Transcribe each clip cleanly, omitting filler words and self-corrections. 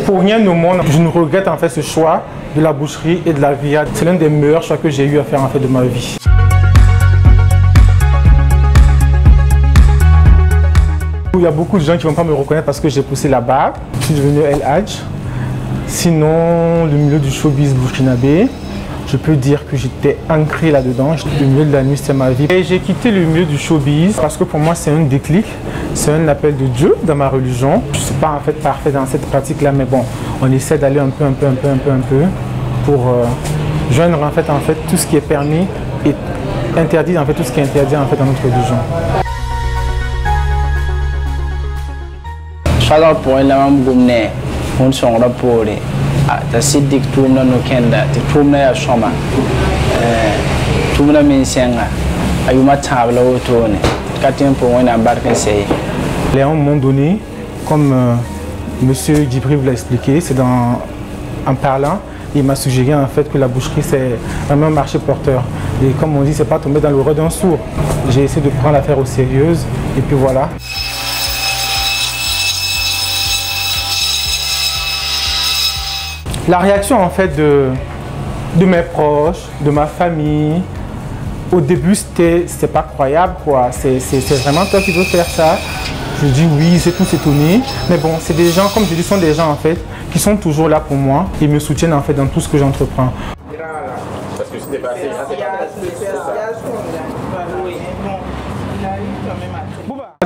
Pour rien au monde, je ne regrette en fait ce choix de la boucherie et de la grillade. C'est l'un des meilleurs choix que j'ai eu à faire en fait de ma vie. Il y a beaucoup de gens qui ne vont pas me reconnaître parce que j'ai poussé la barbe. Je suis devenu El Hadj. Sinon, le milieu du showbiz burkinabé, je peux dire que j'étais ancré là-dedans. Le milieu de la nuit, c'était ma vie. Et j'ai quitté le milieu du showbiz parce que pour moi, c'est un déclic. C'est un appel de Dieu dans ma religion. Je ne suis pas en fait parfait dans cette pratique-là, mais bon, on essaie d'aller un peu pour joindre en fait tout ce qui est permis et interdit en fait tout ce qui est interdit en fait dans notre religion. Shout out pour la mamboumne, on s'en rapport. Ta sidik tourna no kenda, te tourna ya shoma. Tourna minsenga, ayuma tabla autone. Katin pour on embarque c'est. À un moment donné, comme Monsieur Djibril vous l'a expliqué, c'est en parlant, il m'a suggéré en fait que la boucherie c'est vraiment un marché porteur. Et comme on dit, c'est pas tomber dans l'oreille d'un sourd. J'ai essayé de prendre l'affaire au sérieux et puis voilà. La réaction en fait de mes proches, de ma famille, au début c'était pas croyable quoi. C'est vraiment toi qui veux faire ça. Je dis oui, c'est tous étonnés. Mais bon, c'est des gens, comme je dis, sont des gens en fait qui sont toujours là pour moi et me soutiennent en fait dans tout ce que j'entreprends. Parce que c'était passé.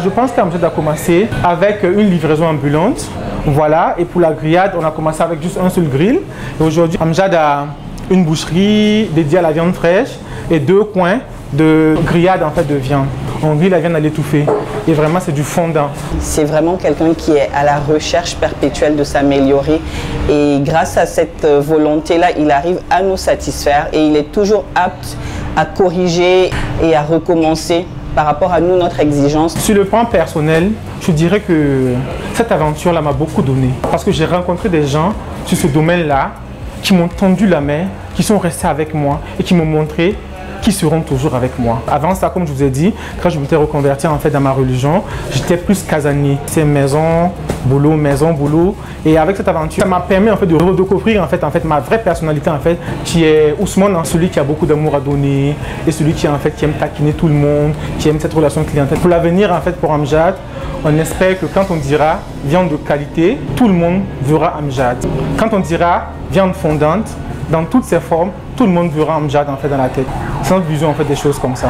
Je pense qu'Amjad a commencé avec une livraison ambulante, voilà, et pour la grillade, on a commencé avec juste un seul grill. Et aujourd'hui, Amjad a une boucherie dédiée à la viande fraîche et 2 coins de grillade en fait de viande. On grille la viande à l'étouffée et vraiment c'est du fondant. C'est vraiment quelqu'un qui est à la recherche perpétuelle de s'améliorer et grâce à cette volonté-là, il arrive à nous satisfaire et il est toujours apte à corriger et à recommencer par rapport à nous, notre exigence. Sur le plan personnel, je dirais que cette aventure-là m'a beaucoup donné. Parce que j'ai rencontré des gens sur ce domaine-là qui m'ont tendu la main, qui sont restés avec moi et qui m'ont montré qu'ils seront toujours avec moi. Avant ça, comme je vous ai dit, quand je m'étais reconverti en fait dans ma religion, j'étais plus casanier. C'est maison, boulot, Et avec cette aventure, ça m'a permis en fait de redécouvrir en fait ma vraie personnalité en fait, qui est Ousmane, celui qui a beaucoup d'amour à donner et celui qui en fait qui aime taquiner tout le monde, qui aime cette relation clientèle. Pour l'avenir en fait pour Amjad, on espère que quand on dira viande de qualité, tout le monde verra Amjad. Quand on dira viande fondante, dans toutes ses formes, tout le monde verra Amjad en fait dans la tête. C'est notre vision en fait des choses comme ça.